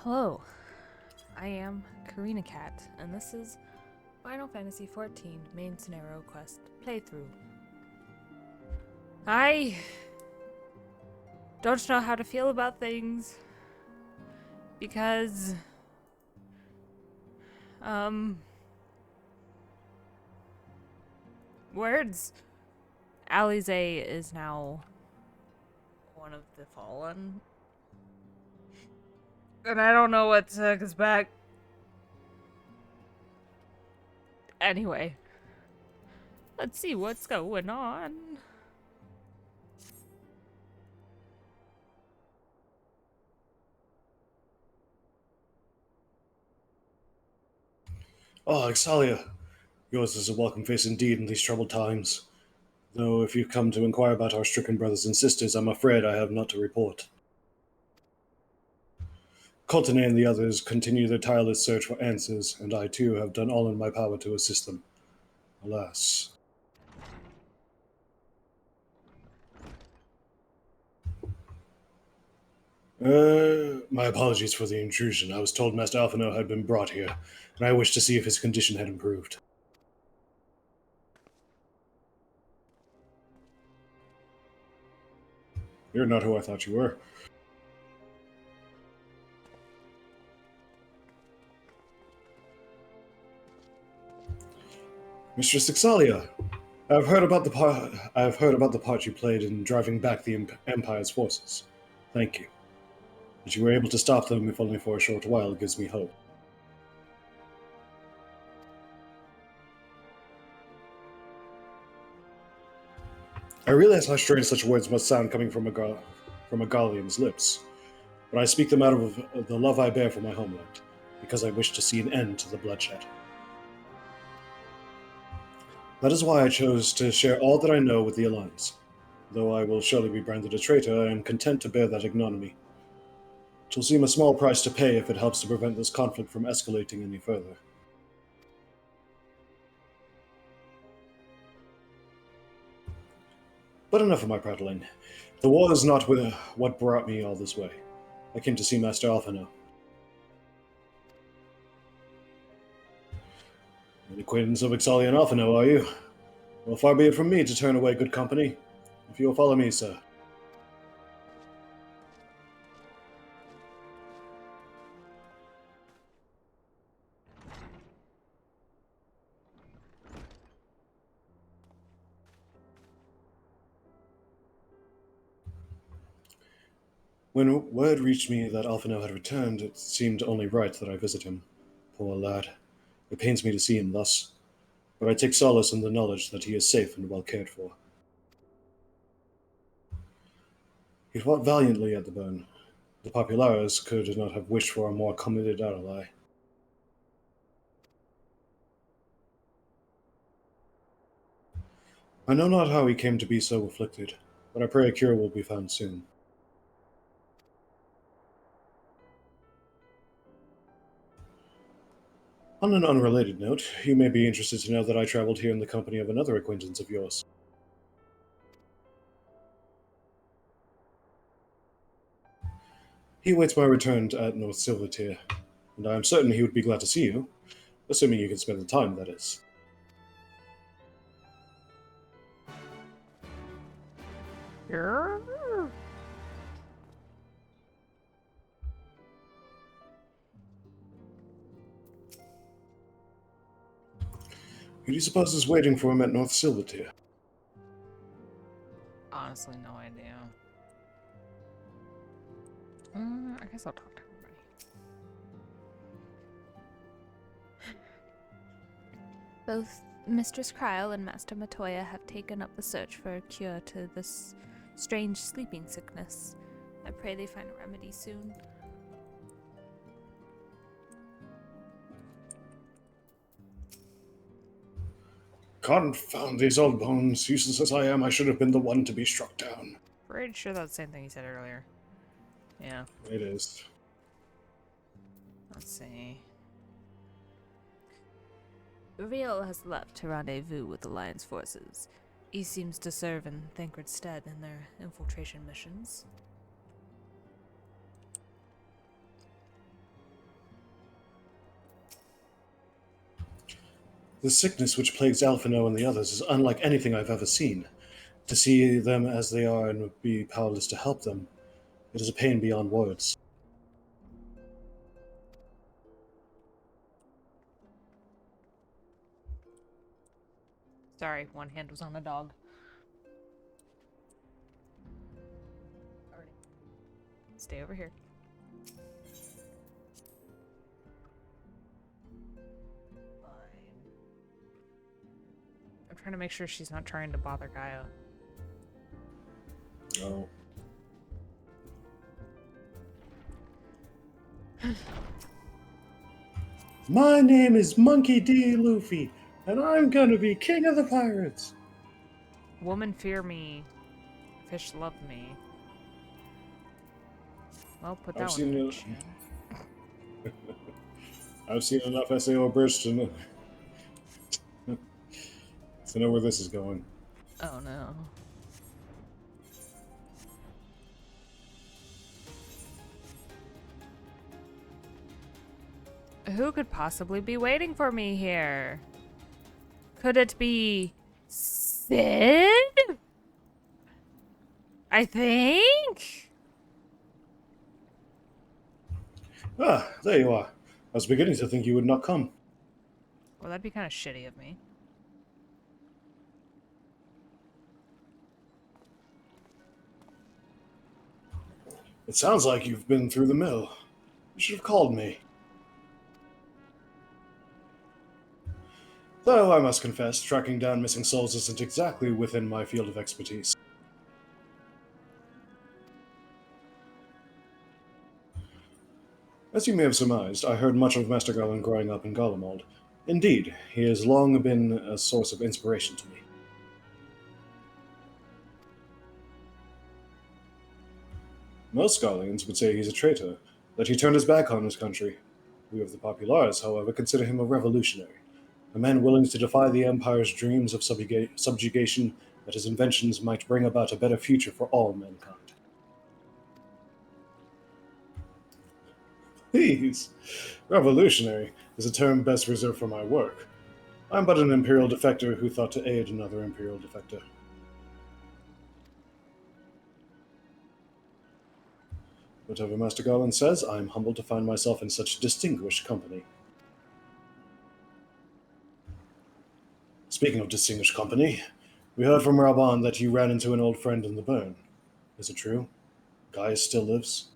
Hello, I am Karina Cat, and this is Final Fantasy XIV Main Scenario Quest Playthrough. I don't know how to feel about things because, words. Alize is now one of the Fallen, and I don't know what took us back. Anyway, let's see what's going on. Oh, Ixalia, yours is a welcome face indeed in these troubled times. Though if you've come to inquire about our stricken brothers and sisters, I'm afraid I have not to report. Coltene and the others continue their tireless search for answers, and I too have done all in my power to assist them. Alas. My apologies for the intrusion. I was told Master Alphino had been brought here, and I wished to see if his condition had improved. You're not who I thought you were. Mistress Ixalia, I've heard about the part you played in driving back the Empire's forces. Thank you. That you were able to stop them, if only for a short while, gives me hope. I realize how strange such words must sound coming from a Garlean's lips, but I speak them out of the love I bear for my homeland, because I wish to see an end to the bloodshed. That is why I chose to share all that I know with the Alliance. Though I will surely be branded a traitor, I am content to bear that ignominy. It will seem a small price to pay if it helps to prevent this conflict from escalating any further. But enough of my prattling. The war is not what brought me all this way. I came to see Master Alphino. An acquaintance of Ixalia and Alphino, are you? Well, far be it from me to turn away good company. If you will follow me, sir. When word reached me that Alphino had returned, it seemed only right that I visit him. Poor lad. It pains me to see him thus, but I take solace in the knowledge that he is safe and well cared for. He fought valiantly at the burn. The Populares could not have wished for a more committed ally. I know not how he came to be so afflicted, but I pray a cure will be found soon. On an unrelated note, you may be interested to know that I traveled here in the company of another acquaintance of yours. He awaits my return at North Silvertier, and I am certain he would be glad to see you, assuming you can spend the time, that is. Yeah. Who do you suppose is waiting for him at North Silvertier? Honestly, no idea. I guess I'll talk to everybody. Both Mistress Kryle and Master Matoya have taken up the search for a cure to this strange sleeping sickness. I pray they find a remedy soon. Confound these old bones. Useless as I am, I should have been the one to be struck down. Pretty sure that's the same thing he said earlier. Yeah. It is. Let's see. Uriel has left to rendezvous with Alliance forces. He seems to serve in Thancred's stead in their infiltration missions. The sickness which plagues Alphino and the others is unlike anything I've ever seen. To see them as they are and be powerless to help them, it is a pain beyond words. Sorry, one hand was on a dog. Alright. Stay over here. Fine. I'm trying to make sure she's not trying to bother Gaia. Oh. My name is Monkey D. Luffy, and I'm gonna be king of the pirates. Woman fear me. Fish love me. Well, put that one in the chat. I've seen enough SAO bridge to know where this is going. Oh no. Who could possibly be waiting for me here? Could it be Sid? I think? Ah, there you are. I was beginning to think you would not come. Well, that'd be kind of shitty of me. It sounds like you've been through the mill. You should have called me. Though I must confess, tracking down missing souls isn't exactly within my field of expertise. As you may have surmised, I heard much of Master Garland growing up in Garlemald. Indeed, he has long been a source of inspiration to me. Most Garleans would say he's a traitor, that he turned his back on his country. We of the Populares, however, consider him a revolutionary, a man willing to defy the Empire's dreams of subjugation that his inventions might bring about a better future for all mankind. Please, revolutionary is a term best reserved for my work. I'm but an Imperial defector who thought to aid another Imperial defector. Whatever Master Garland says, I am humbled to find myself in such distinguished company. Speaking of distinguished company, we heard from Raban that you ran into an old friend in the burn. Is it true? Xaeus still lives?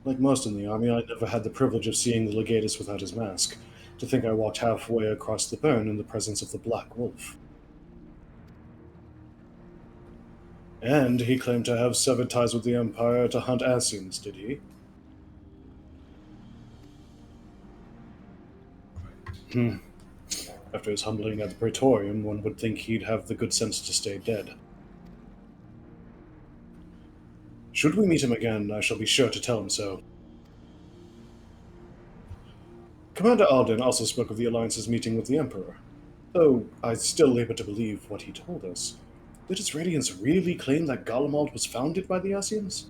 Like most in the army, I never had the privilege of seeing the legatus without his mask. To think I walked halfway across the burn in the presence of the Black Wolf. And he claimed to have severed ties with the Empire to hunt Asians, did he? After his humbling at the Praetorium, one would think he'd have the good sense to stay dead. Should we meet him again, I shall be sure to tell him so. Commander Alden also spoke of the Alliance's meeting with the Emperor, though I still labor to believe what he told us. Did his radiance really claim that Garlemald was founded by the Asians?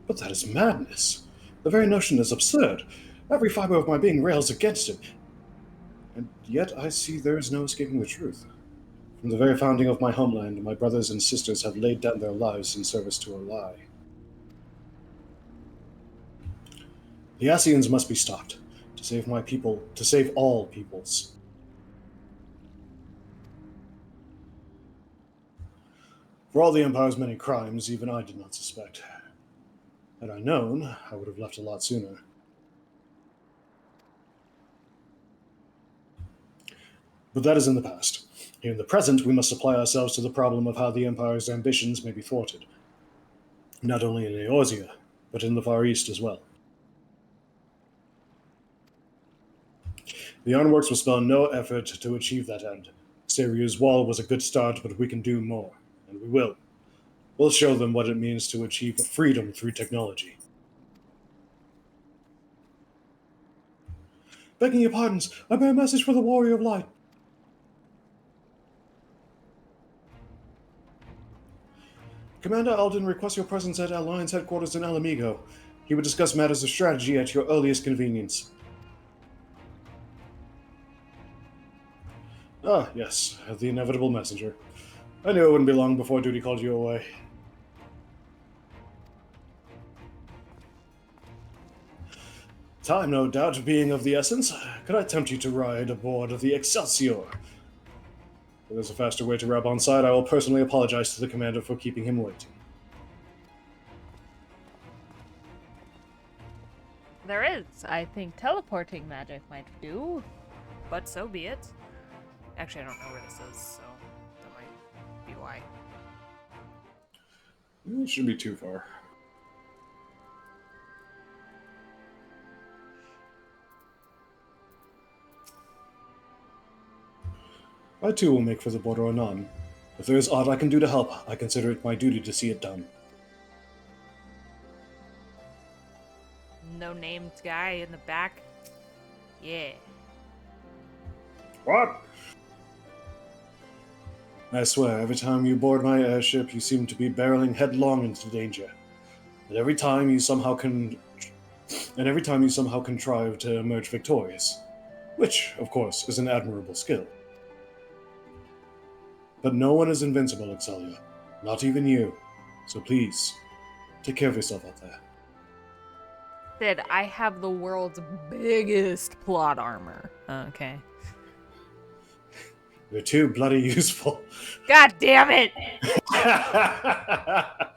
But that is madness. The very notion is absurd. Every fiber of my being rails against it. And yet I see there is no escaping the truth. From the very founding of my homeland, my brothers and sisters have laid down their lives in service to a lie. The Asians must be stopped, to save my people, to save all peoples. For all the Empire's many crimes, even I did not suspect. Had I known, I would have left a lot sooner. But that is in the past. Here in the present, we must apply ourselves to the problem of how the Empire's ambitions may be thwarted. Not only in Eorzea, but in the Far East as well. The Ironworks will spare no effort to achieve that end. Seriu's wall was a good start, but we can do more, and we will. We'll show them what it means to achieve freedom through technology. Begging your pardons, I bear a message for the Warrior of Light. Commander Alden requests your presence at Alliance headquarters in Alamigo. He would discuss matters of strategy at your earliest convenience. Ah, yes, the inevitable messenger. I knew it wouldn't be long before duty called you away. Time, no doubt, being of the essence. Could I tempt you to ride aboard of the Excelsior? If there's a faster way to grab on side, I will personally apologize to the commander for keeping him waiting. There is. I think teleporting magic might do, but so be it. Actually, I don't know where this is, so that might be why. It shouldn't be too far. I too will make for the border anon. If there is aught I can do to help, I consider it my duty to see it done. No named guy in the back. Yeah. What? I swear, every time you board my airship, you seem to be barreling headlong into danger. And every time you somehow contrive to emerge victorious. Which, of course, is an admirable skill. But no one is invincible, Excelia. Not even you. So please, take care of yourself out there. Sid, I have the world's biggest plot armor. Okay. You're too bloody useful. God damn it! I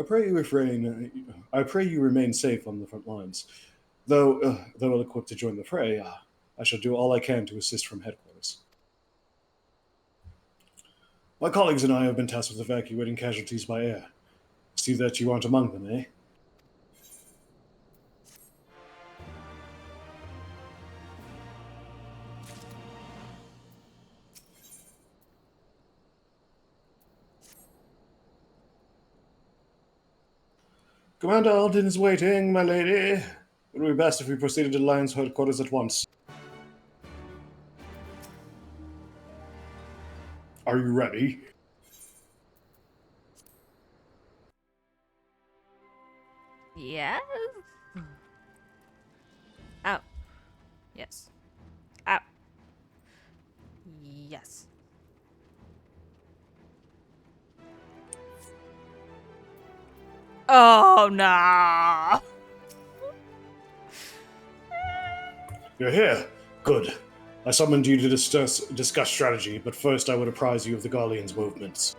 pray you remain safe on the front lines. Though ill-equipped to join the fray, I shall do all I can to assist from headquarters. My colleagues and I have been tasked with evacuating casualties by air. See that you aren't among them, eh? Commander Alden is waiting, my lady. It would be best if we proceeded to Alliance headquarters at once. Are you ready? Yes. Oh. Yes. Oh. Yes. Oh, no. You're here. Good. I summoned you to discuss strategy, but first I would apprise you of the Garlean's movements.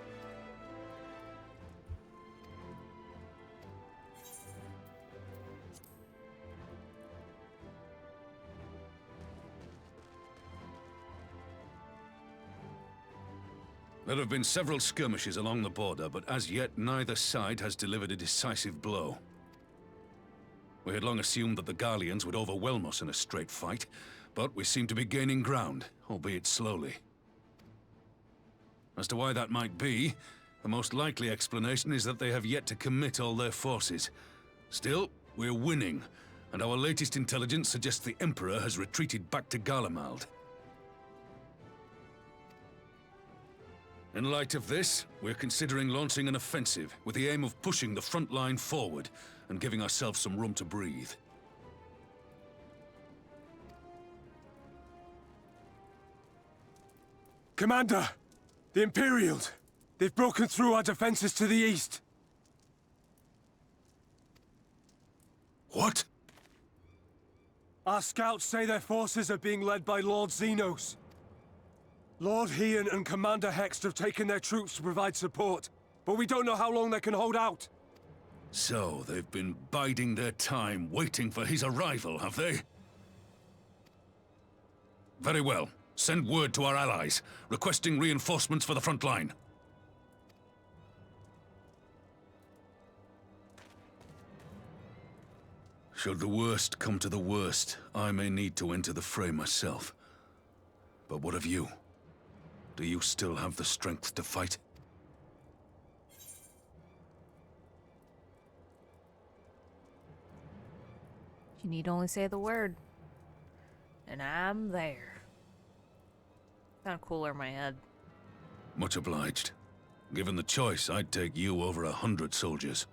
There have been several skirmishes along the border, but as yet neither side has delivered a decisive blow. We had long assumed that the Garleans would overwhelm us in a straight fight, but we seem to be gaining ground, albeit slowly. As to why that might be, the most likely explanation is that they have yet to commit all their forces. Still, we're winning, and our latest intelligence suggests the Emperor has retreated back to Garlemald. In light of this, we're considering launching an offensive with the aim of pushing the front line forward and giving ourselves some room to breathe. Commander! The Imperials! They've broken through our defenses to the east! What? Our scouts say their forces are being led by Lord Xaeus. Lord Hien and Commander Hext have taken their troops to provide support, but we don't know how long they can hold out. So, they've been biding their time, waiting for his arrival, have they? Very well. Send word to our allies, requesting reinforcements for the front line. Should the worst come to the worst, I may need to enter the fray myself. But what of you? Do you still have the strength to fight? You need only say the word. And I'm there. Sound cooler in my head. Much obliged. Given the choice, I'd take you over 100 soldiers.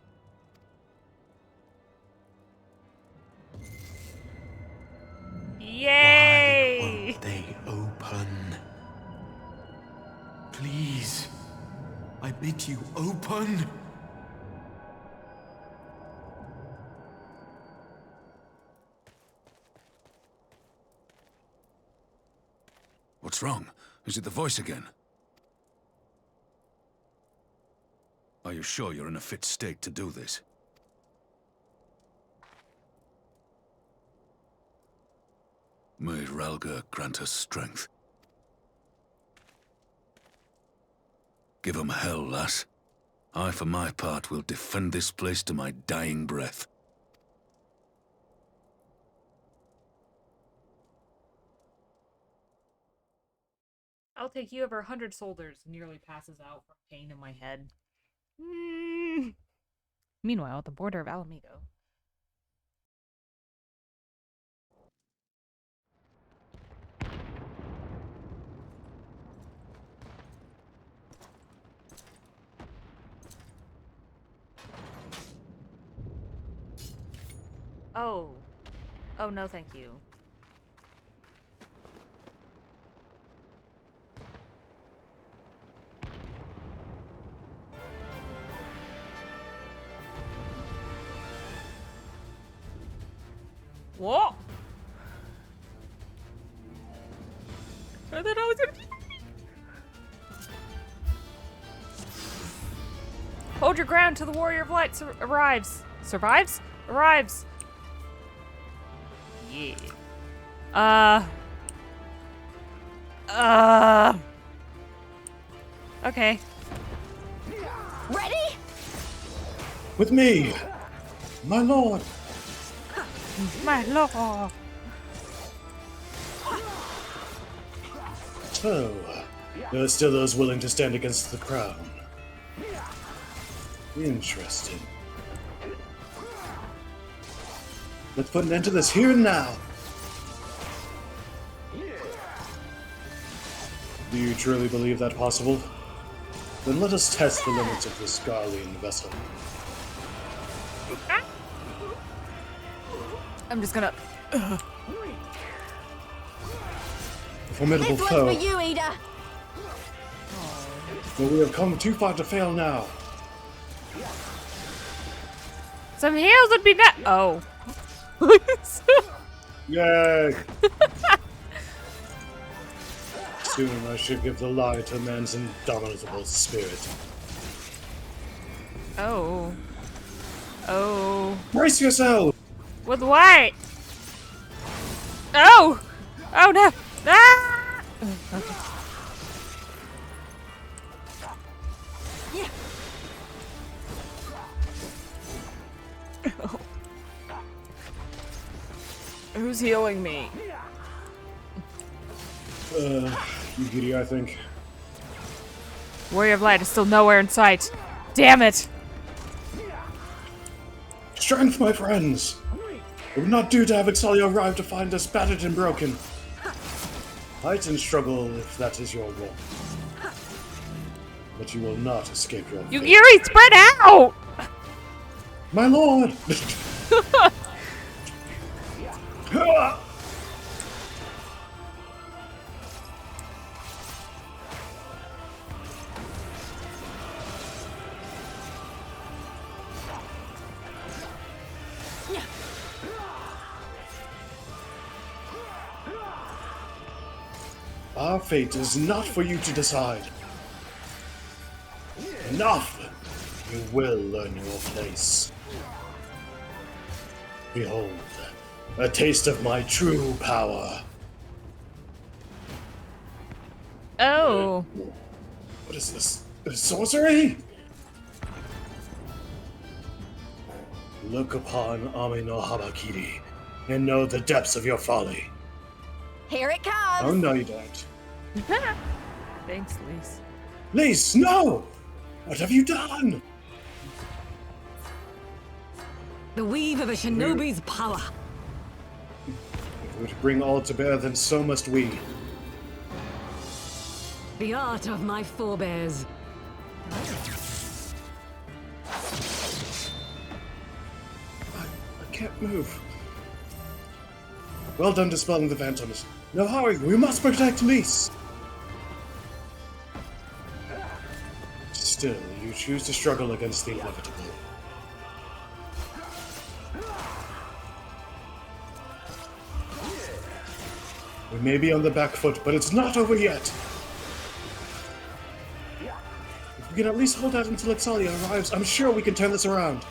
Yay! Why won't they open? Please, I bid you open. What's wrong? Is it the voice again? Are you sure you're in a fit state to do this? May Ralga grant us strength. Give 'em hell, lass. I, for my part, will defend this place to my dying breath. I'll take you over 100 soldiers. Nearly passes out from pain in my head. Meanwhile, at the border of Alamego. Oh. Oh, no, thank you. What? I thought I was gonna. Hold your ground till the Warrior of Light arrives. Survives? Arrives. Yeah. Okay. Ready? With me, my lord. My lord. So, there are still those willing to stand against the crown. Interesting. Let's put an end to this here and now. Do you truly believe that possible? Then let us test the limits of this Garlean vessel. I'm just gonna. A formidable This one's foe, for you, Ida. but we have come too far to fail now. Some heals would be Oh. Yay! Soon I should give the lie to man's indomitable spirit. Oh. Oh. Brace yourself! With what? Oh! Oh no! Ah! Who's healing me? Yugiri, I think. Warrior of Light is still nowhere in sight. Damn it! Strength, my friends! It would not do to have Exalia arrive to find us battered and broken. Fight and struggle if that is your will. But you will not escape your fate. Yuri, spread out! My lord! Our fate is not for you to decide. Enough! You will learn your place. Behold, a taste of my true power. Oh. What is this? Sorcery? Look upon Ami no Habakiri and know the depths of your folly. Here it Oh, comes. no, you don't. Thanks, Lise. Lise, no! What have you done? The weave of a shinobi's power. If we to bring all to bear, then so must we. The art of my forebears. I can't move. Well done dispelling the phantoms. Now hurry, we must protect Lys! Still, you choose to struggle against the inevitable. We may be on the back foot, but it's not over yet! If we can at least hold out until Ixalia arrives, I'm sure we can turn this around.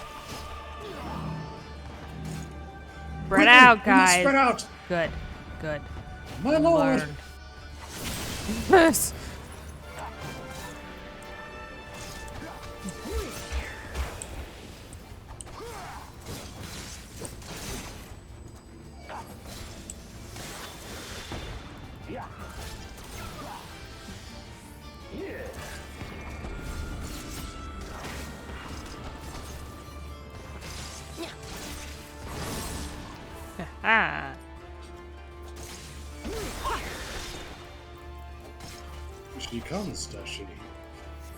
Spread Quickly, out, we must guys. spread out! Good. Good. My lord! Learned. Yes. Ah. She comes, does she?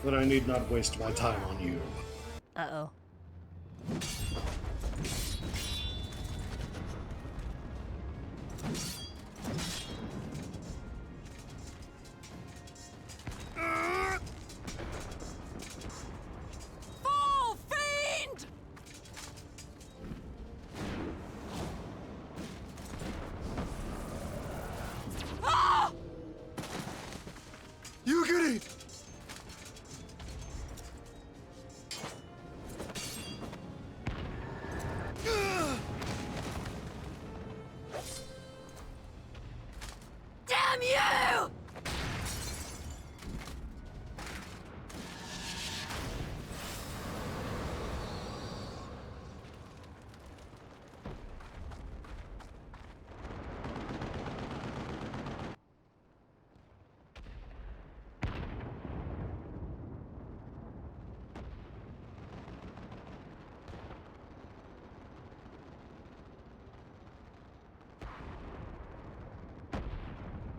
But I need not waste my time on you. Uh-oh. Fall fiend! Ah! You get it! Damn you!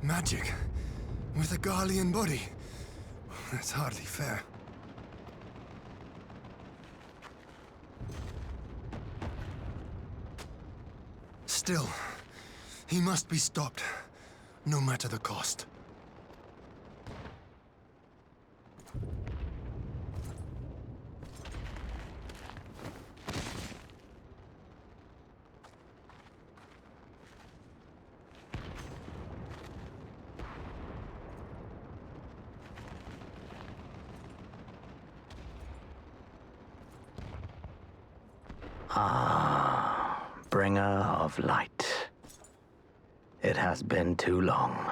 Magic. With a Garlean body. That's hardly fair. Still, he must be stopped. No matter the cost. Ah, bringer of light. It has been too long.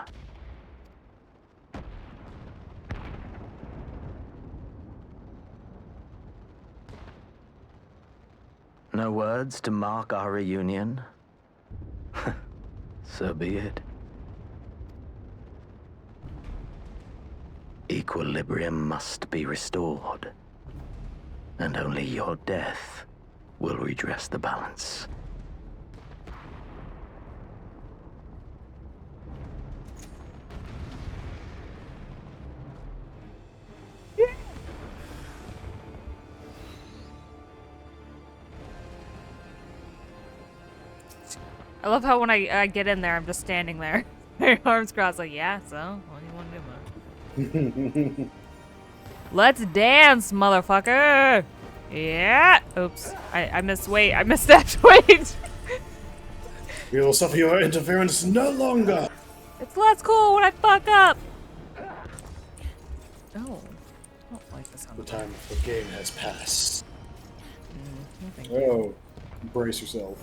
No words to mark our reunion? So be it. Equilibrium must be restored, and only your death will redress the balance. I love how when I get in there, I'm just standing there. Arms crossed, like, yeah, so, what do you want to do, man? Let's dance, motherfucker! Yeah! Oops. I missed weight. I missed that weight! We will suffer your interference no longer! It's less cool when I fuck up! Oh. I don't like this The time of the game has passed. thank Oh, brace yourself.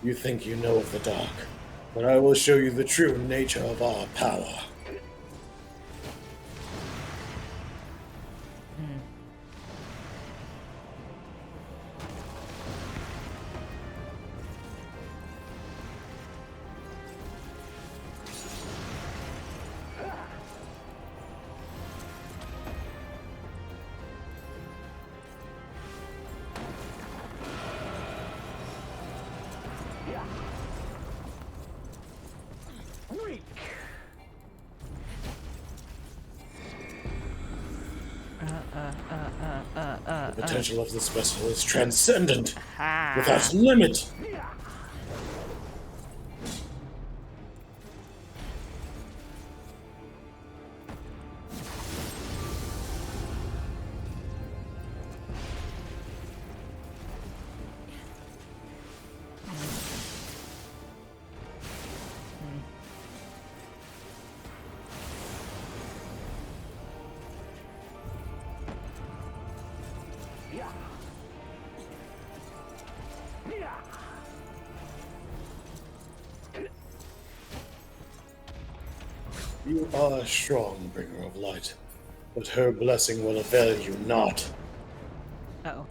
You think you know of the dark, but I will show you the true nature of our power. The potential of this vessel is transcendent, Ha. without limit. You are a strong bringer of light, but her blessing will avail you not. Uh-oh.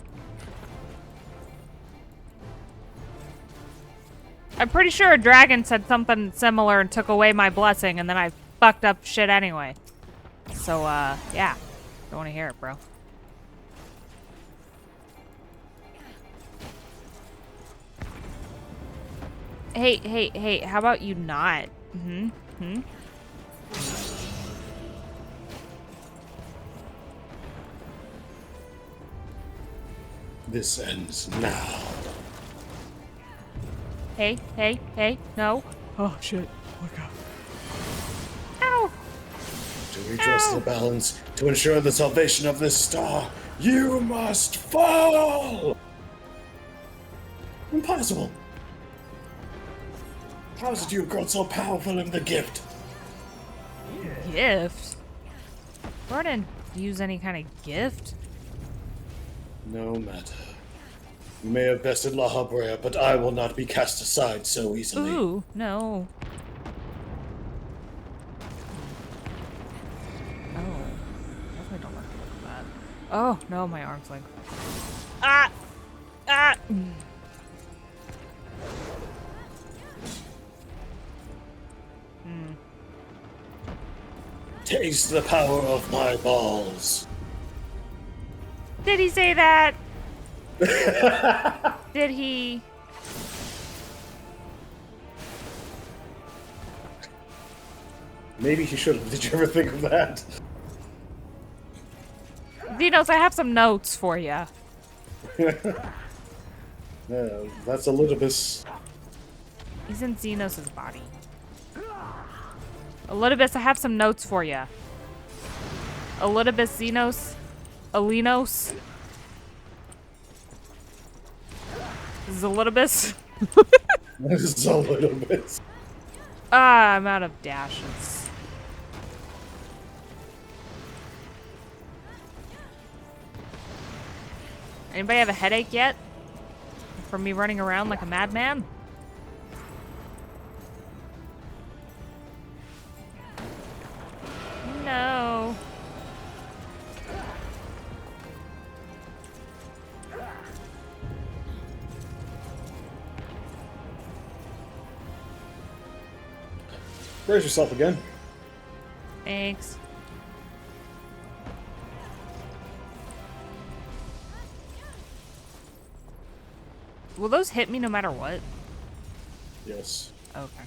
I'm pretty sure a dragon said something similar and took away my blessing, and then I fucked up shit anyway. So, yeah. Don't want to hear it, bro. Hey, how about you not? This ends now. Hey, no. Oh, shit. Oh, my God. Ow! To redress the balance, to ensure the salvation of this star, you must fall! Impossible! How is it you've grown so powerful in the gift? Gift? Bro didn't use any kind of gift. No matter. You may have bested La Habrea, but I will not be cast aside so easily. Ooh, no. Oh, definitely don't like to look at that. Oh, no, my arm's like... Ah! Ah! Taste the power of my balls. Did he say that? Did he? Maybe he should have. Did you ever think of that? Dinos, I have some notes for you. Yeah, that's a little bit... He's in Xenos' body. Elidibus, I have some notes for you. Elidibus, Xenos, Alinos. Zelidibus. This is a little bit... Ah, I'm out of dashes. Anybody have a headache yet? From me running around like a madman? No. Brace yourself again. Thanks. Will those hit me no matter what? Yes. Okay.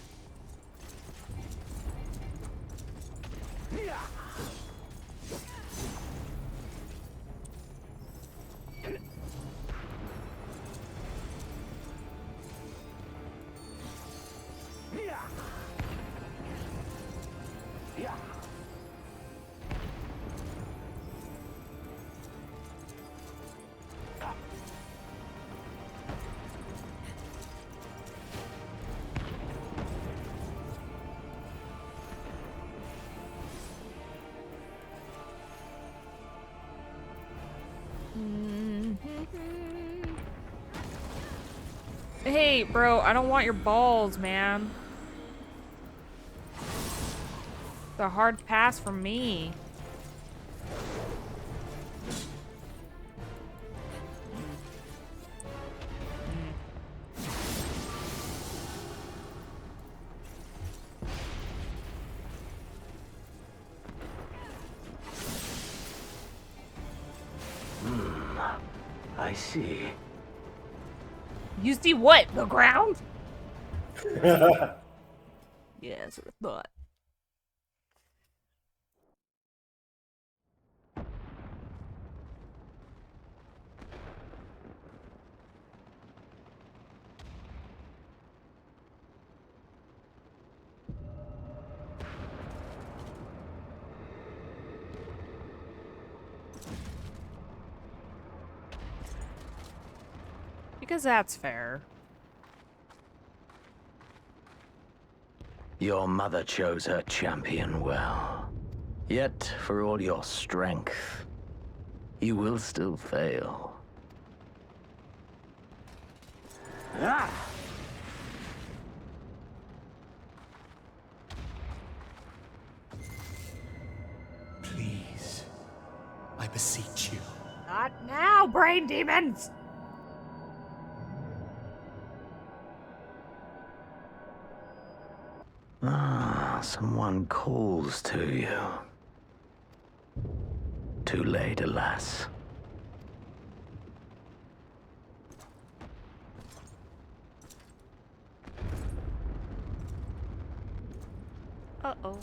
Hey, bro, I don't want your balls, man. It's a hard pass for me. I see. You see what? The ground? Yeah, that's what I thought. Because that's fair. Your mother chose her champion well. Yet, for all your strength, you will still fail. Please, I beseech you. Not now, brain demons! Someone calls to you. Too late, alas. Uh-oh.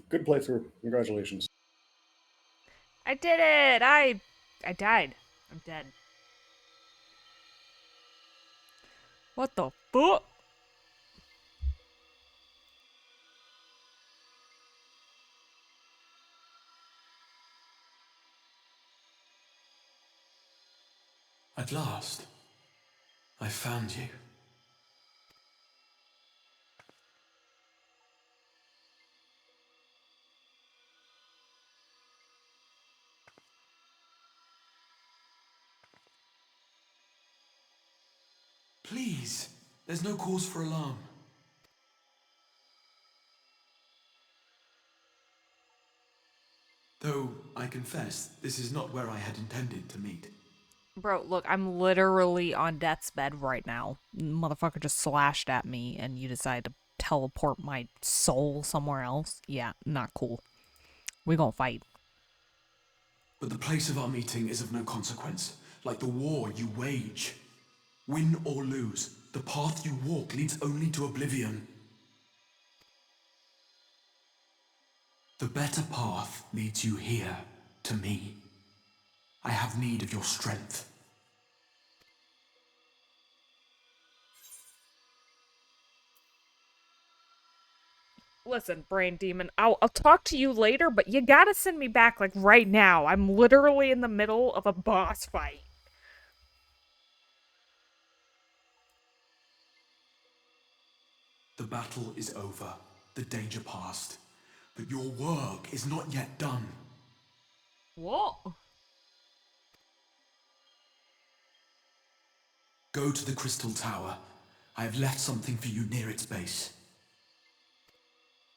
Good playthrough. Congratulations. I did it! I died. I'm dead. What the fuck? At last, I found you. Please, there's no cause for alarm. Though, I confess, this is not where I had intended to meet. Bro, look, I'm literally on death's bed right now. Motherfucker just slashed at me and you decide to teleport my soul somewhere else? Yeah, not cool. We gonna fight. But the place of our meeting is of no consequence, like the war you wage. Win or lose, the path you walk leads only to oblivion. The better path leads you here, to me. I have need of your strength. Listen, brain demon, I'll talk to you later, but you gotta send me back, like, right now. I'm literally in the middle of a boss fight. The battle is over, the danger past. But your work is not yet done. What? Go to the Crystal Tower. I have left something for you near its base.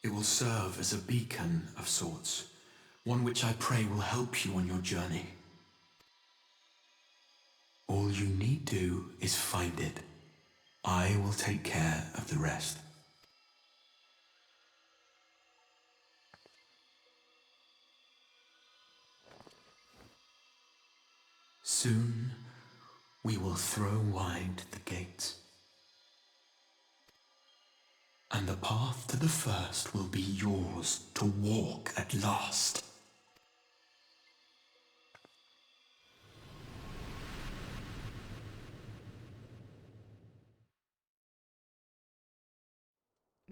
It will serve as a beacon of sorts, one which I pray will help you on your journey. All you need do is find it. I will take care of the rest. Soon, we will throw wide the gates. And the path to the first will be yours to walk at last.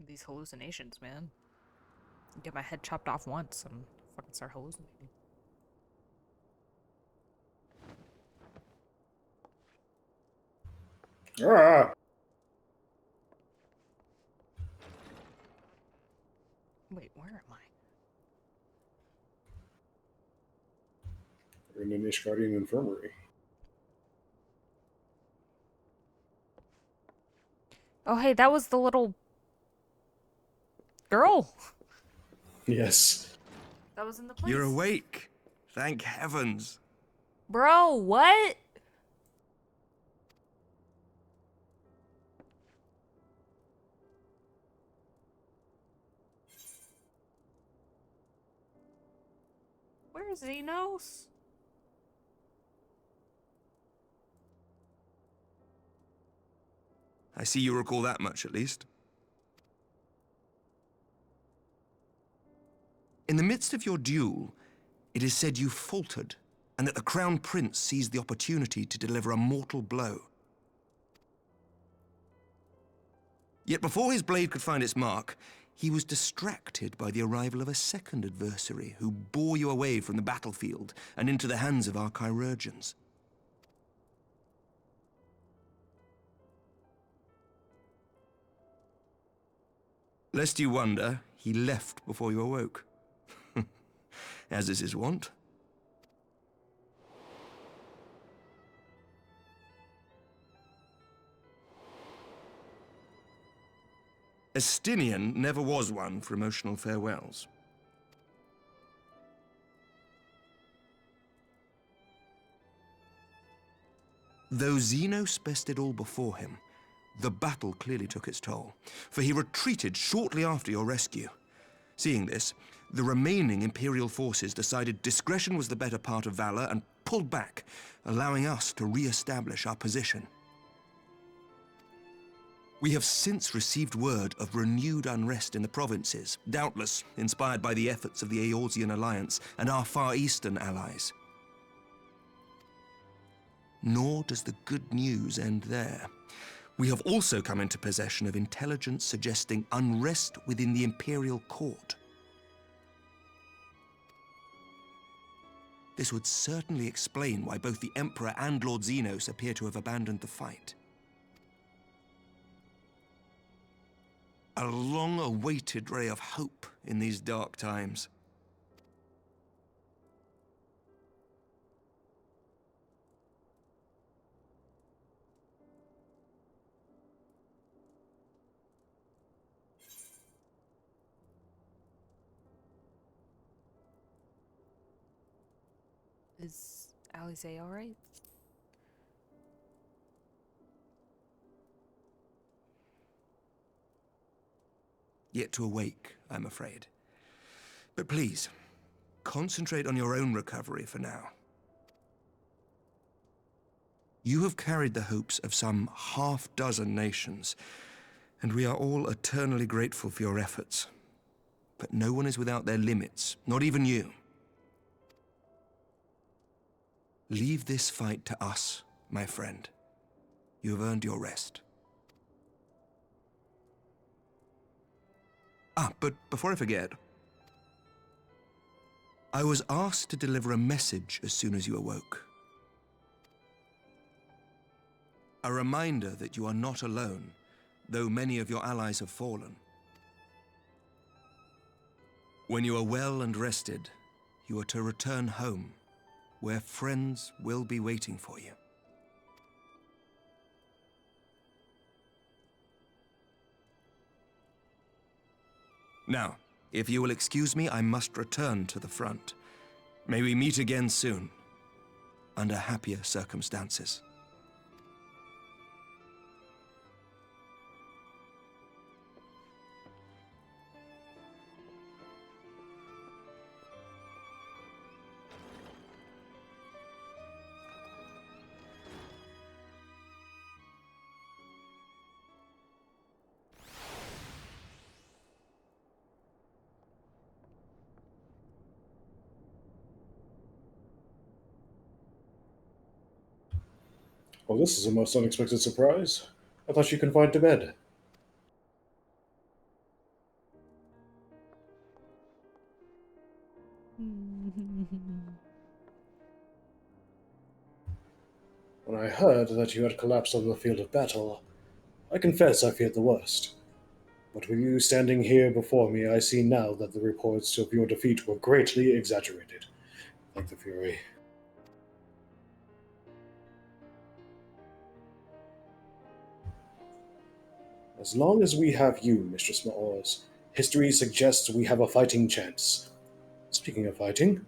These hallucinations, man. Get my head chopped off once and fucking start hallucinating. Ah! Wait, where am I? You're in the Nishgardian Infirmary. Oh, hey, that was the little girl. Yes. That was in the place. You're awake. Thank heavens. Bro, what? Where's Xaeus? I see you recall that much, at least. In the midst of your duel, it is said you faltered, and that the Crown Prince seized the opportunity to deliver a mortal blow. Yet before his blade could find its mark, he was distracted by the arrival of a second adversary who bore you away from the battlefield and into the hands of our chirurgeons. Lest you wonder, he left before you awoke. As is his wont. Estinian never was one for emotional farewells. Though Xaeus bested all before him, the battle clearly took its toll, for he retreated shortly after your rescue. Seeing this, the remaining Imperial forces decided discretion was the better part of valor and pulled back, allowing us to re-establish our position. We have since received word of renewed unrest in the provinces, doubtless inspired by the efforts of the Eorzean Alliance and our Far Eastern allies. Nor does the good news end there. We have also come into possession of intelligence suggesting unrest within the Imperial Court. This would certainly explain why both the Emperor and Lord Xaeus appear to have abandoned the fight. A long-awaited ray of hope in these dark times. Is Alize alright? Yet to awake, I'm afraid. But please, concentrate on your own recovery for now. You have carried the hopes of some half-dozen nations, and we are all eternally grateful for your efforts. But no one is without their limits, not even you. Leave this fight to us, my friend. You have earned your rest. But before I forget, I was asked to deliver a message as soon as you awoke. A reminder that you are not alone, though many of your allies have fallen. When you are well and rested, you are to return home, where friends will be waiting for you. Now, if you will excuse me, I must return to the front. May we meet again soon, under happier circumstances. Well, this is a most unexpected surprise. I thought you confined to bed. When I heard that you had collapsed on the field of battle, I confess I feared the worst. But with you standing here before me, I see now that the reports of your defeat were greatly exaggerated. Like the Fury. As long as we have you, Mistress Maoz, history suggests we have a fighting chance. Speaking of fighting,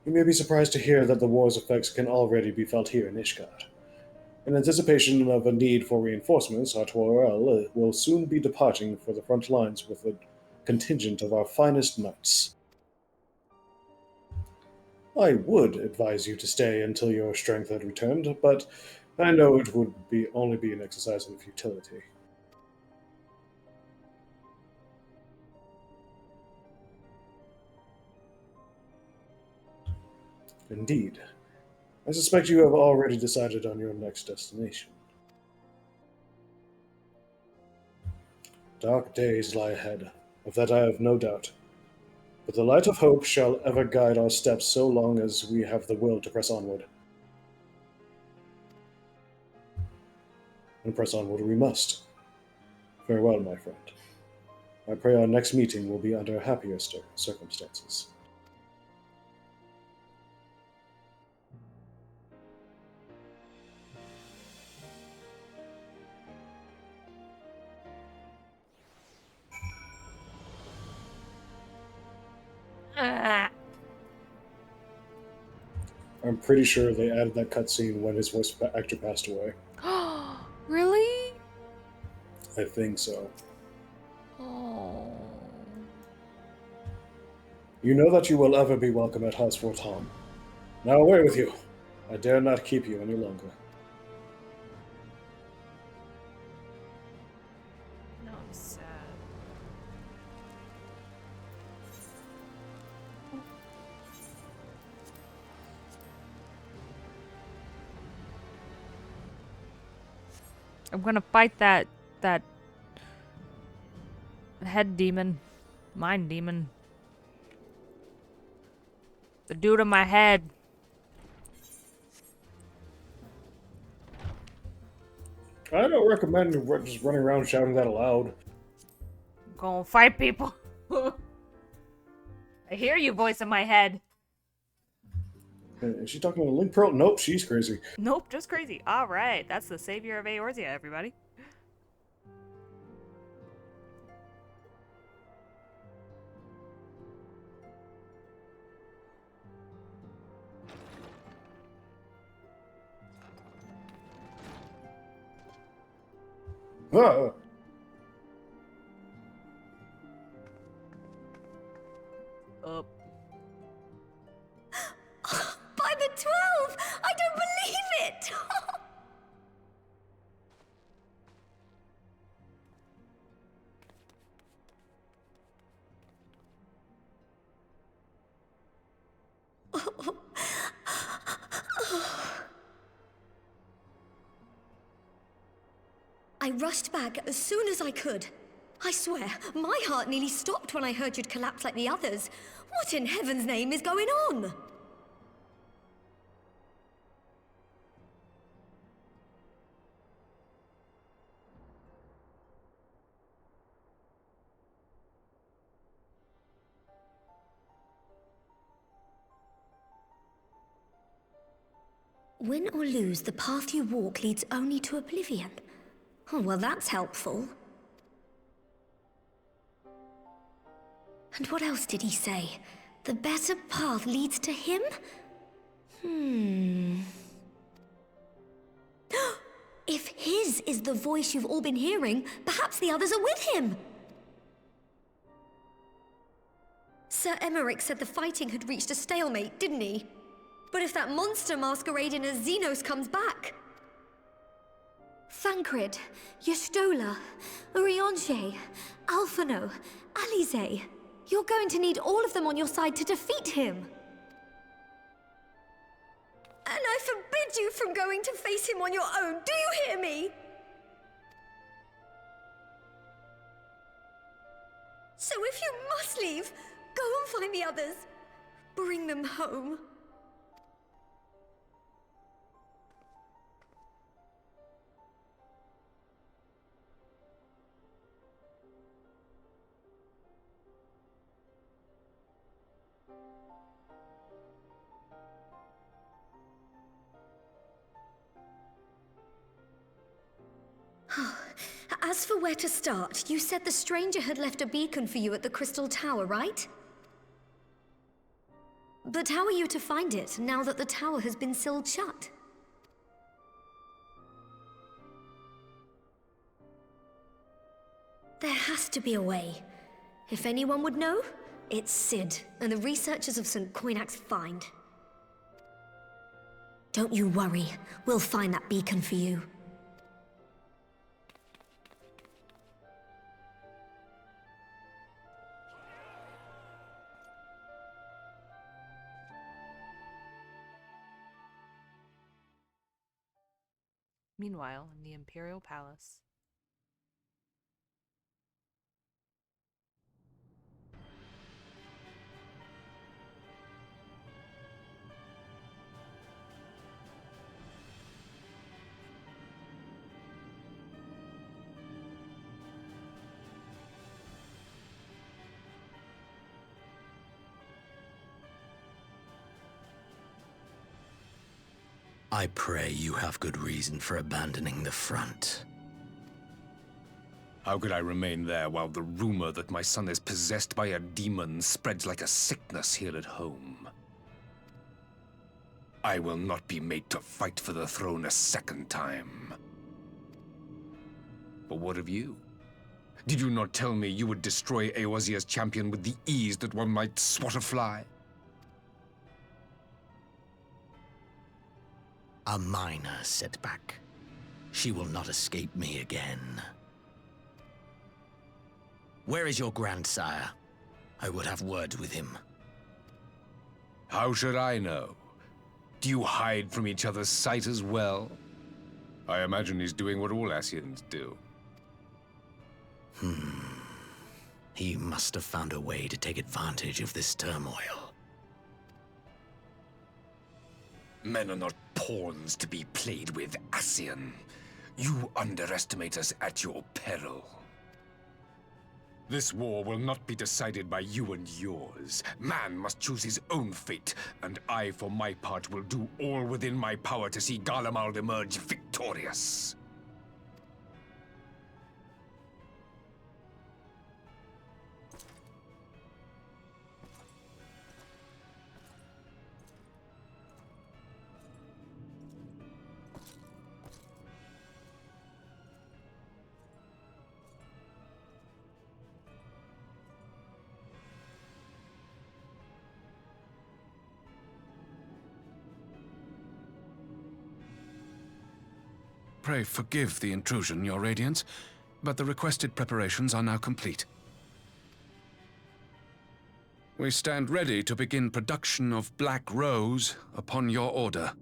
you may be surprised to hear that the war's effects can already be felt here in Ishgard. In anticipation of a need for reinforcements, our Torel will soon be departing for the front lines with a contingent of our finest knights. I would advise you to stay until your strength had returned, but I know it would only be an exercise in futility. Indeed. I suspect you have already decided on your next destination. Dark days lie ahead, of that I have no doubt. But the light of hope shall ever guide our steps so long as we have the will to press onward. And press onward we must. Farewell, my friend. I pray our next meeting will be under happier circumstances. Ah. I'm pretty sure they added that cutscene when his voice actor passed away. Really? I think so. Oh. You know that you will ever be welcome at House Fort Hom. Now away with you. I dare not keep you any longer. No, I'm sad. I'm gonna fight that head demon, mind demon. The dude in my head. I don't recommend just running around shouting that aloud. Gonna fight people. I hear you, voice in my head. Is she talking to Link Pearl? Nope, she's crazy. Nope, just crazy. All right, that's the savior of Eorzea, everybody. Ah. Up. By the 12! I don't believe it! I rushed back as soon as I could. I swear, my heart nearly stopped when I heard you'd collapse like the others. What in heaven's name is going on? Win or lose, the path you walk leads only to oblivion. Oh, well, that's helpful. And what else did he say? The better path leads to him? If his is the voice you've all been hearing, perhaps the others are with him. Sir Emmerich said the fighting had reached a stalemate, didn't he? But if that monster masquerading as Xenos comes back... Thancred, Yestola, Urianger, Alphano, Alize... You're going to need all of them on your side to defeat him. And I forbid you from going to face him on your own, do you hear me? So if you must leave, go and find the others. Bring them home. As for where to start, you said the stranger had left a beacon for you at the Crystal Tower, right? But how are you to find it, now that the tower has been sealed shut? There has to be a way. If anyone would know, it's Sid, and the researchers of St. Coinac's find. Don't you worry, we'll find that beacon for you. Meanwhile, in the Imperial Palace. I pray you have good reason for abandoning the front. How could I remain there while the rumor that my son is possessed by a demon spreads like a sickness here at home? I will not be made to fight for the throne a second time. But what of you? Did you not tell me you would destroy Eorzea's champion with the ease that one might swat a fly? A minor setback. She will not escape me again. Where is your grandsire? I would have word with him. How should I know? Do you hide from each other's sight as well? I imagine he's doing what all Ascians do. He must have found a way to take advantage of this turmoil. Men are not pawns to be played with, Ascian. You underestimate us at your peril. This war will not be decided by you and yours. Man must choose his own fate, and I, for my part, will do all within my power to see Garlemald emerge victorious. Pray forgive the intrusion, Your Radiance, but the requested preparations are now complete. We stand ready to begin production of Black Rose upon your order.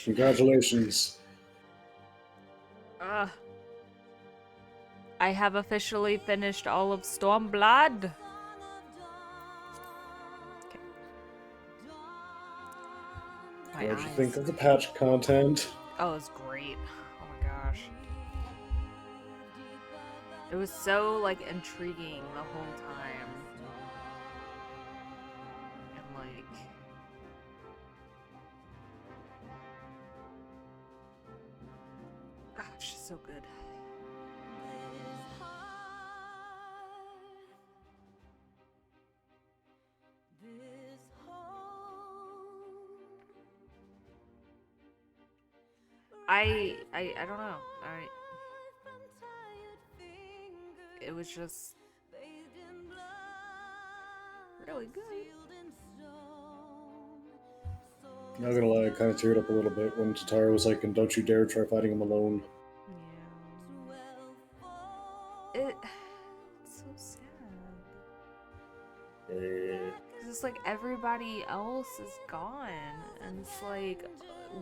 Congratulations. I have officially finished all of Stormblood. Okay. My What did you eyes. think of the patch content? Oh, it was great. Oh my gosh. It was so, like, intriguing the whole time. And, like... Gosh, it's so good. I don't know. It was just really good. Not gonna lie, I kind of teared up a little bit when Tatara was like, and don't you dare try fighting him alone. Yeah. It's so sad. Cause it's like everybody else is gone, and it's like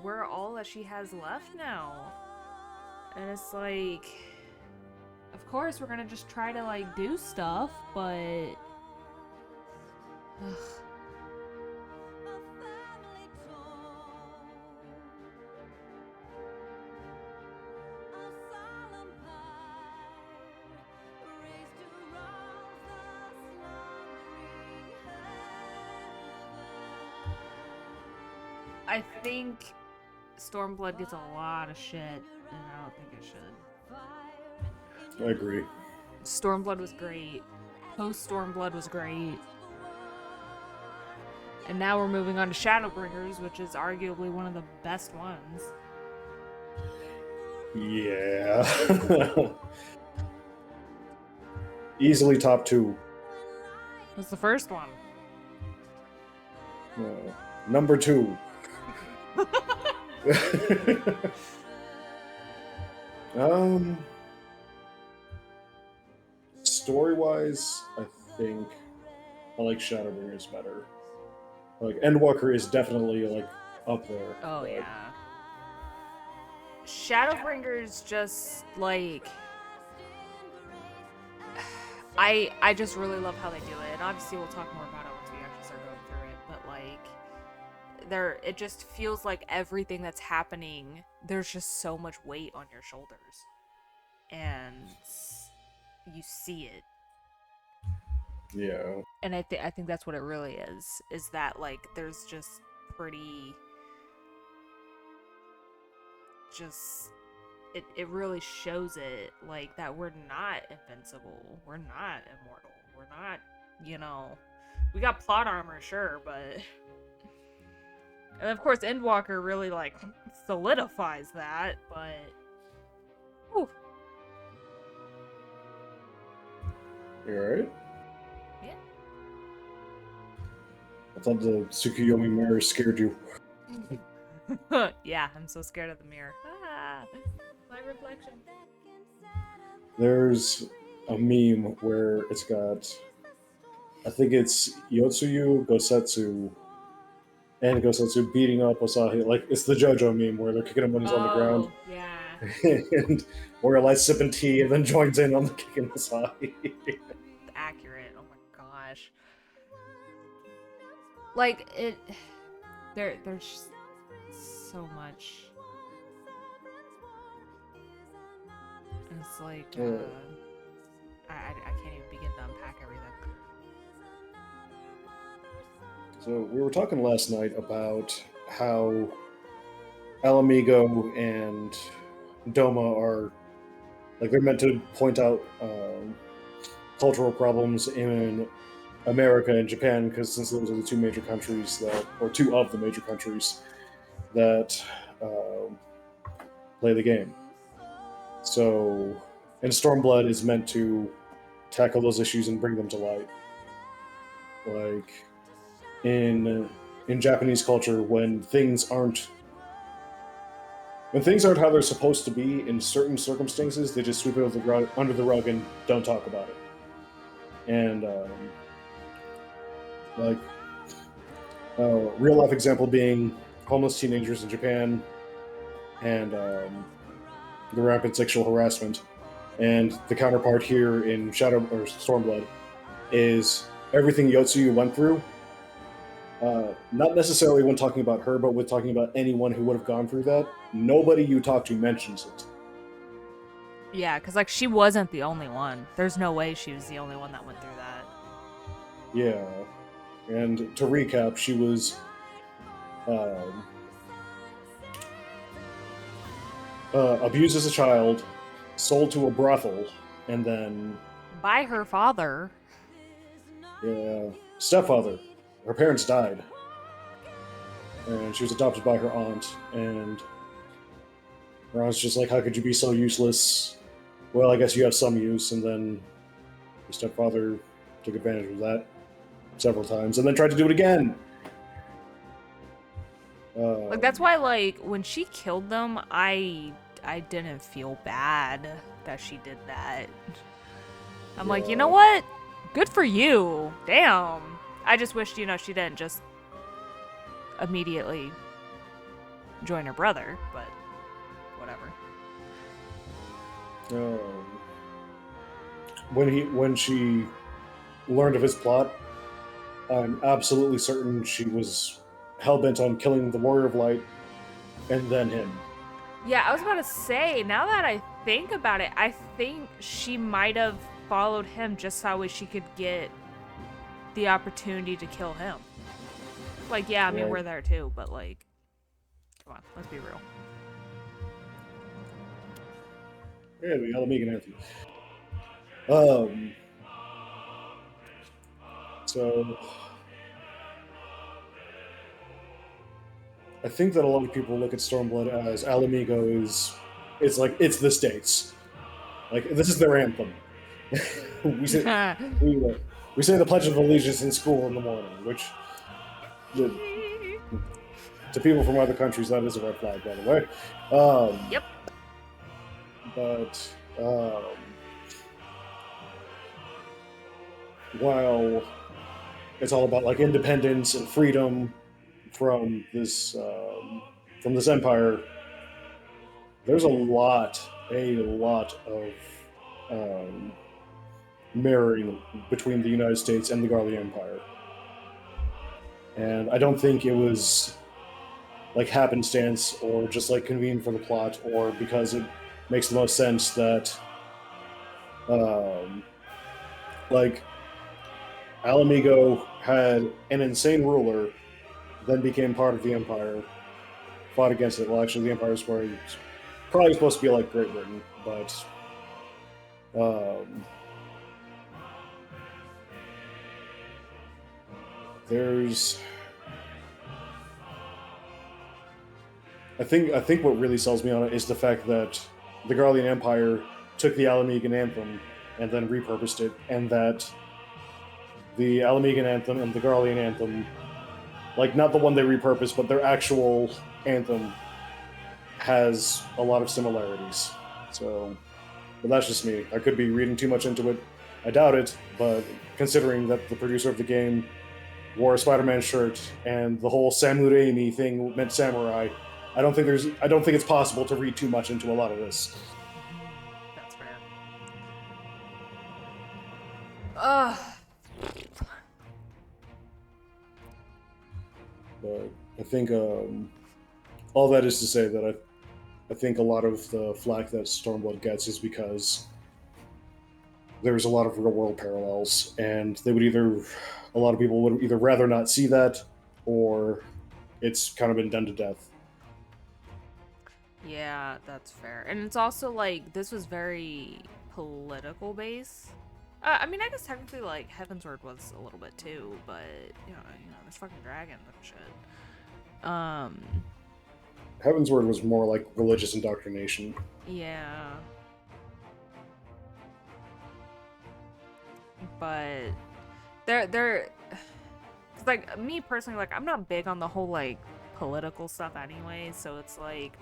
we're all that she has left now. And it's like, of course we're gonna just try to like do stuff, but ugh. I think Stormblood gets a lot of shit, and I don't think it should. I agree. Stormblood was great. Post Stormblood was great. And now we're moving on to Shadowbringers, which is arguably one of the best ones. Yeah. Easily top 2. What's the first one? Number 2. Story-wise, I think I like Shadowbringers better. Like, Endwalker is definitely, like, up there. Oh, yeah. Shadowbringers just, like... I just really love how they do it. And obviously we'll talk more about it once we actually start going through it. But, like, it just feels like everything that's happening, there's just so much weight on your shoulders. And you see it. Yeah. And I think that's what it really is that, like, there's just pretty... Just... It really shows it, like, that we're not invincible. We're not immortal. We're not, you know... We got plot armor, sure, but... And of course, Endwalker really, like, solidifies that, but... Whew. You alright? Yeah. I thought the Tsukuyomi mirror scared you. Yeah, I'm so scared of the mirror. Ah, my reflection. There's a meme where it's got, I think it's Yotsuyu, Gosetsu, and Gosetsu beating up Asahi. Like, it's the JoJo meme where they're kicking him when he's on the ground. Yeah. And Morelai's sipping tea and then joins in on the kicking Asahi. Accurate. Oh my gosh. Like, there's so much. And it's like, I can't even begin to unpack everything. So we were talking last night about how Alamigo and Doma are, like, they're meant to point out cultural problems in America and Japan, because since those are the two major countries that, or two of the major countries that play the game. So, and Stormblood is meant to tackle those issues and bring them to light. Like, in Japanese culture, when things aren't how they're supposed to be in certain circumstances, they just sweep it under the rug and don't talk about it. And real life example being homeless teenagers in Japan and the rampant sexual harassment. And the counterpart here in Stormblood is everything Yotsuyu went through. Not necessarily when talking about her, but with talking about anyone who would have gone through that. Nobody you talk to mentions it. Yeah, because, like, she wasn't the only one. There's no way she was the only one that went through that. Yeah. And to recap, she was abused as a child, sold to a brothel, and then... By her father. Yeah. Stepfather. Her parents died. And she was adopted by her aunt, and her aunt's just like, how could you be so useless? Well, I guess you have some use, and then her stepfather took advantage of that several times, and then tried to do it again. Like, that's why, like, when she killed them, I didn't feel bad that she did that. I'm like, you know what? Good for you. Damn. I just wished, you know, she didn't just immediately join her brother, but whatever. When she learned of his plot, I'm absolutely certain she was hell-bent on killing the Warrior of Light and then him. Yeah, I was about to say, now that I think about it, I think she might have followed him just so she could get the opportunity to kill him. Like, yeah, I mean, we're there too, but, like... Come on, let's be real. Yeah, the Alamegan Anthem. So I think that a lot of people look at Stormblood as Alamigo is, it's like it's the States. Like this is their anthem. we say we say the Pledge of Allegiance in school in the morning, which to people from other countries that is a red flag, by the way. Yep. But while it's all about like independence and freedom from this empire, there's a lot of mirroring between the United States and the Garlean Empire, and I don't think it was like happenstance or just like convenient for the plot or because it makes the most sense that like Alamigo had an insane ruler, then became part of the Empire, fought against it. Well, actually, the Empire was probably supposed to be like Great Britain, but there's. I think what really sells me on it is the fact that the Garlean Empire took the Alamegan Anthem and then repurposed it, and that the Alamegan Anthem and the Garlean Anthem, like not the one they repurposed, but their actual anthem, has a lot of similarities. So, but that's just me. I could be reading too much into it. I doubt it, but considering that the producer of the game wore a Spider-Man shirt and the whole Samu Raimi thing meant samurai, I don't think it's possible to read too much into a lot of this. That's fair. But I think all that is to say that I think a lot of the flack that Stormblood gets is because there's a lot of real world parallels, and a lot of people would either rather not see that, or it's kind of been done to death. Yeah, that's fair. And it's also like this was very political based. I mean, I guess technically like Heavensward was a little bit too, but you know, there's fucking dragons and shit. Heavensward was more like religious indoctrination. Yeah. But they're like me personally, like I'm not big on the whole like political stuff anyway, so it's like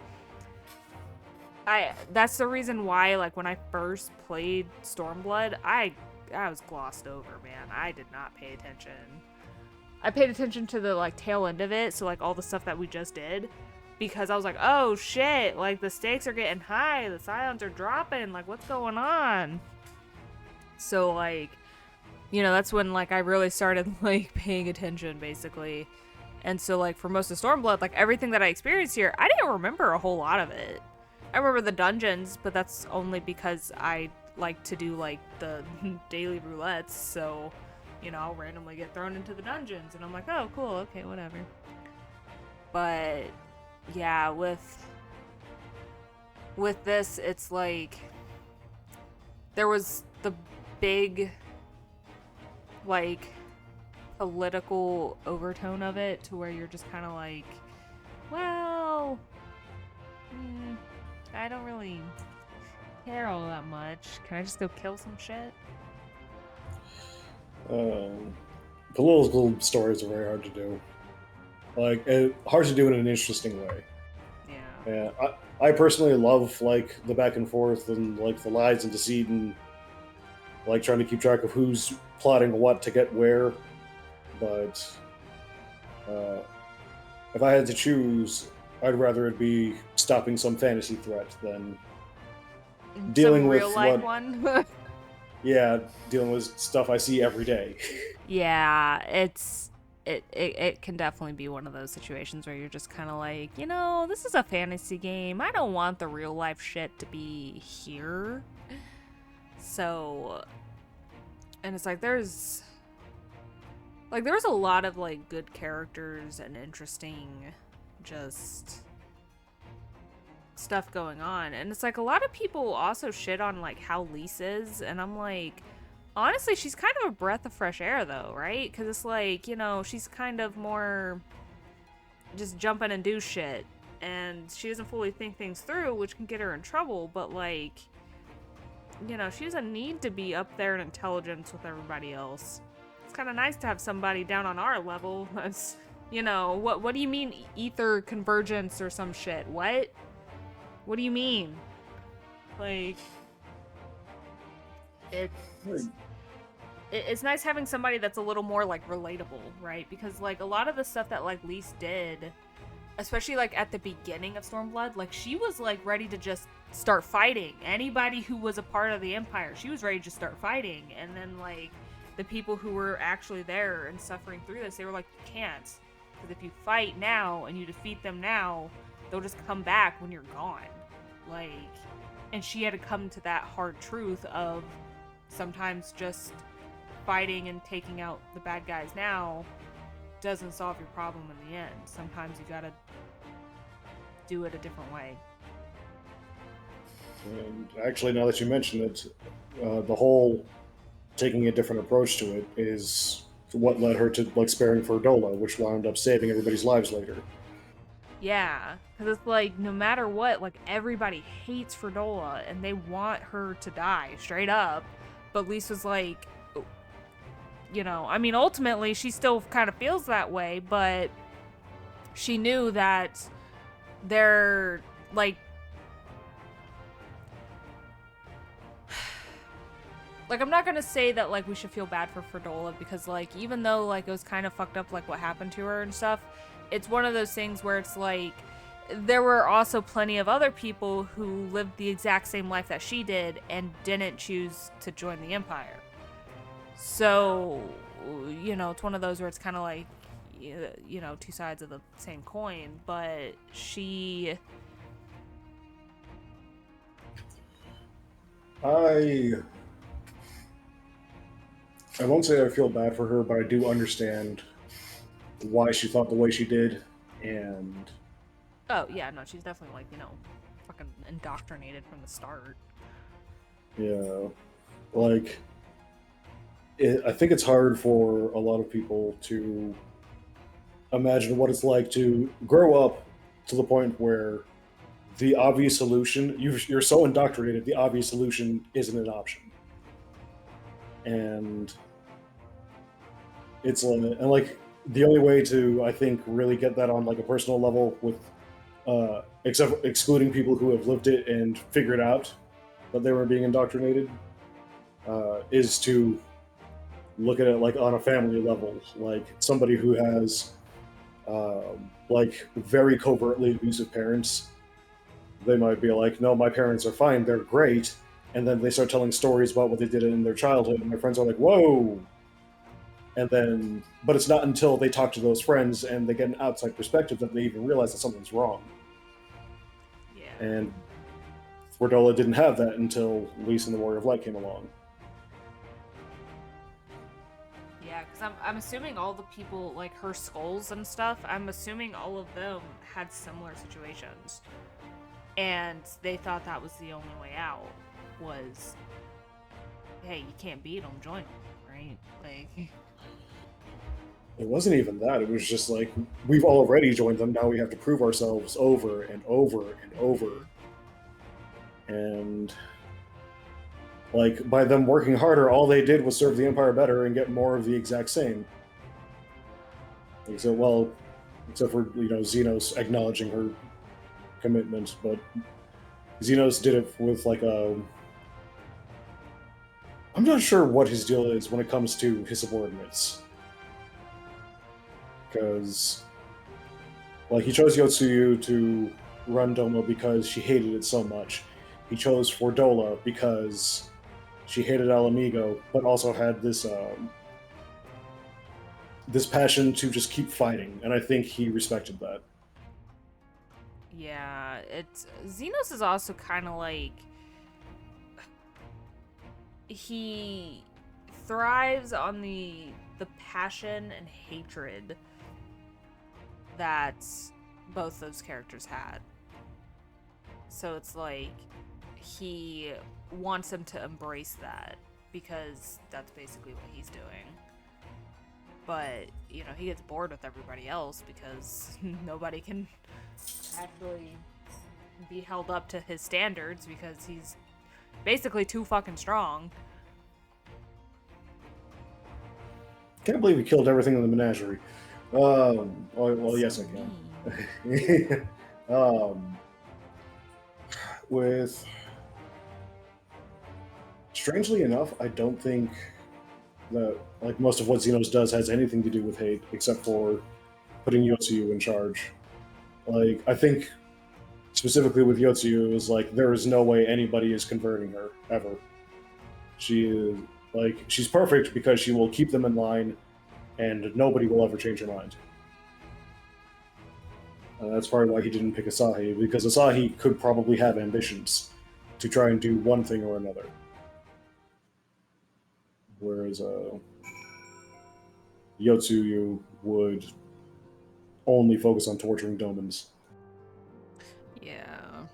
that's the reason why like when I first played Stormblood, I was glossed over, man. I did not pay attention. I paid attention to the like tail end of it, so like all the stuff that we just did, because I was like, oh shit, like the stakes are getting high, the scions are dropping, like what's going on? So like, you know, that's when like I really started like paying attention basically. And so like for most of Stormblood, like everything that I experienced here, I didn't remember a whole lot of it. I remember the dungeons, but that's only because I like to do like the daily roulettes, so you know, I'll randomly get thrown into the dungeons and I'm like, oh cool, okay, whatever. But yeah, with this, it's like there was the big like political overtone of it to where you're just kind of like, well, I don't really care all that much. Can I just go kill some shit? Political stories are very hard to do. Like, hard to do in an interesting way. Yeah. Yeah, I personally love like the back and forth and like the lies and deceit and like trying to keep track of who's plotting what to get where. But if I had to choose, I'd rather it be stopping some fantasy threat than dealing some with real life what. one. Yeah, dealing with stuff I see every day. Yeah, it can definitely be one of those situations where you're just kind of like, you know, this is a fantasy game. I don't want the real life shit to be here. So, and it's like there's a lot of like good characters and interesting just stuff going on. And it's like a lot of people also shit on like how Lise is, and I'm like, honestly, she's kind of a breath of fresh air though, right? Because it's like, you know, she's kind of more just jump in and do shit, and she doesn't fully think things through, which can get her in trouble. But like, you know, she doesn't need to be up there in intelligence with everybody else. It's kind of nice to have somebody down on our level that's, you know, what do you mean ether convergence or some shit? What do you mean? Like, it's nice having somebody that's a little more like relatable, right? Because like a lot of the stuff that like Lise did, especially like at the beginning of Stormblood, like she was like ready to just start fighting anybody who was a part of the Empire. She was ready to start fighting, and then like the people who were actually there and suffering through this, they were like, you can't, because if you fight now and you defeat them now, they'll just come back when you're gone. Like, and she had to come to that hard truth of sometimes just fighting and taking out the bad guys now doesn't solve your problem in the end. Sometimes you gotta do it a different way. And actually, now that you mention it, the whole taking a different approach to it is what led her to like sparing Ferdola, which wound up saving everybody's lives later. Yeah, because it's like, no matter what, like, everybody hates Ferdola, and they want her to die, straight up. But Lise was like, you know, I mean, ultimately, she still kind of feels that way, but she knew that they're, like, I'm not gonna say that, like, we should feel bad for Ferdola, because, like, even though, like, it was kind of fucked up, like, what happened to her and stuff, it's one of those things where it's like, there were also plenty of other people who lived the exact same life that she did and didn't choose to join the Empire. So, you know, it's one of those where it's kind of like, you know, two sides of the same coin, but she... I won't say I feel bad for her, but I do understand why she thought the way she did, and... Oh, yeah, no, she's definitely, like, you know, fucking indoctrinated from the start. Yeah. Like, I think it's hard for a lot of people to imagine what it's like to grow up to the point where the obvious solution, you're so indoctrinated, the obvious solution isn't an option. And it's like the only way to, I think, really get that on like a personal level with excluding people who have lived it and figured out that they were being indoctrinated, is to look at it like on a family level, like somebody who has like very covertly abusive parents. They might be like, no, my parents are fine, they're great, and then they start telling stories about what they did in their childhood, and their friends are like, whoa. And then, but it's not until they talk to those friends and they get an outside perspective that they even realize that something's wrong. Yeah. And Ferdola didn't have that until Lise and the Warrior of Light came along. Yeah, because I'm assuming all the people, like her skulls and stuff, I'm assuming all of them had similar situations. And they thought that was the only way out, was, hey, you can't beat them, join them, right? Like... It wasn't even that. It was just like, we've already joined them, now we have to prove ourselves over and over and over. And like, by them working harder, all they did was serve the Empire better and get more of the exact same. Except, well, except for, you know, Xenos acknowledging her commitment, but Xenos did it with like a... I'm not sure what his deal is when it comes to his subordinates. Because, like, he chose Yotsuyu to run Doma because she hated it so much. He chose Ferdola because she hated Alamigo, but also had this this passion to just keep fighting, and I think he respected that. Yeah, Xenos is also kind of like, he thrives on the passion and hatred that both those characters had. So it's like he wants him to embrace that because that's basically what he's doing. But, you know, he gets bored with everybody else because nobody can actually be held up to his standards because he's basically too fucking strong. Can't believe he killed everything in the menagerie. Well, yes, I can. With strangely enough, I don't think that like most of what Xenos does has anything to do with hate, except for putting Yotsuyu in charge. Like, I think specifically with Yotsuyu is like there is no way anybody is converting her ever. She is like she's perfect because she will keep them in line, and nobody will ever change her mind. That's probably why he didn't pick Asahi, because Asahi could probably have ambitions to try and do one thing or another. Whereas Yotsuyu would only focus on torturing Domans. Yeah.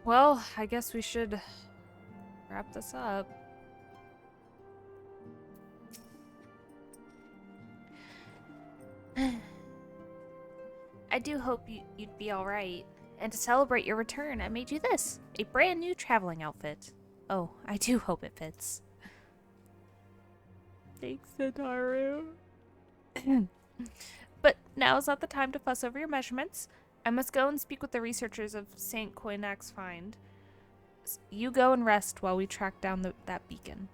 Well, I guess we should wrap this up. I do hope you'd be alright. And to celebrate your return, I made you this. A brand new traveling outfit. Oh, I do hope it fits. Thanks, Sataru. But now's not the time to fuss over your measurements. I must go and speak with the researchers of St. Koinak's find. You go and rest while we track down that beacon.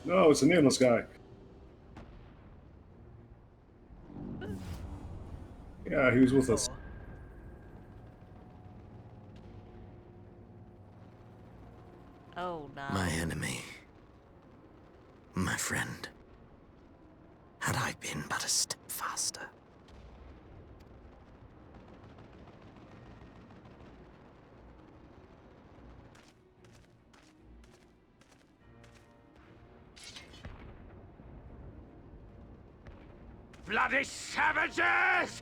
No, it's a nameless guy. Yeah, he was with us. Oh, no. My enemy. My friend. Had I been but a step faster. Bloody savages!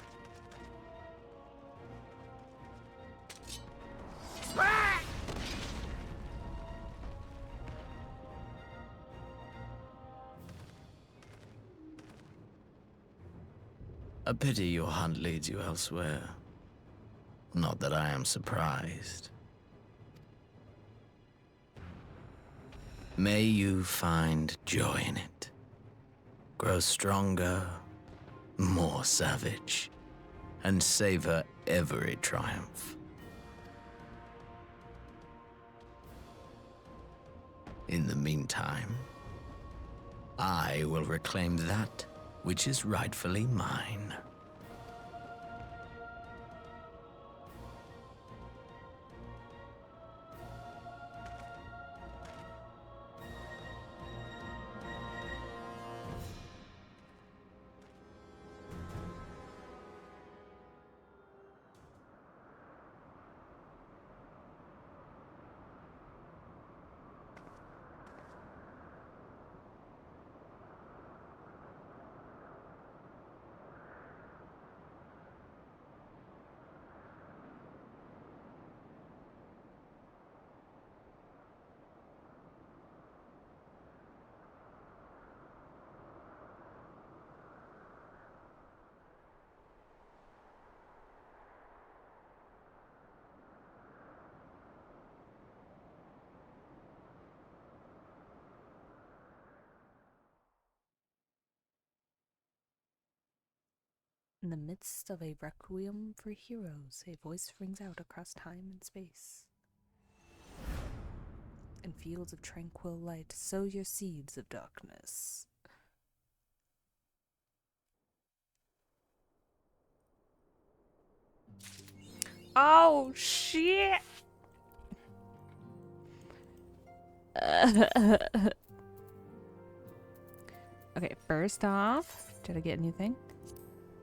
A pity your hunt leads you elsewhere. Not that I am surprised. May you find joy in it. Grow stronger, more savage, and savor every triumph. In the meantime, I will reclaim that which is rightfully mine. In the midst of a requiem for heroes, a voice rings out across time and space. In fields of tranquil light, sow your seeds of darkness. Oh, shit! Okay, first off, did I get anything?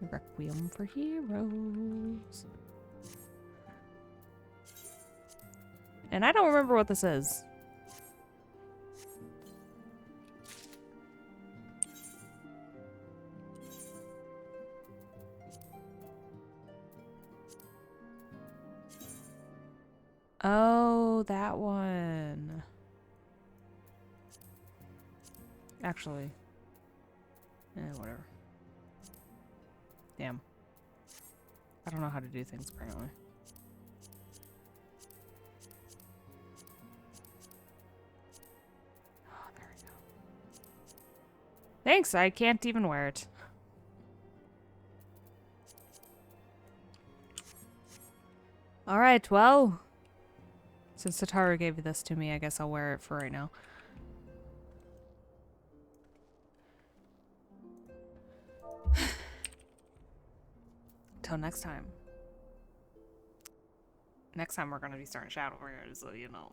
Requiem for Heroes. And I don't remember what this is. Oh, that one. Actually. Whatever. Damn. I don't know how to do things, apparently. Oh, there we go. Thanks, I can't even wear it. Alright, well. Since Sataru gave this to me, I guess I'll wear it for right now. Till next time. Next time we're going to be starting Shadowbringers, so you know.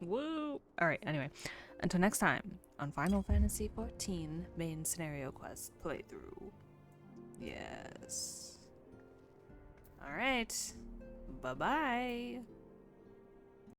Woo! Alright, anyway. Until next time, on Final Fantasy XIV main scenario quest playthrough. Yes. Alright. Bye-bye.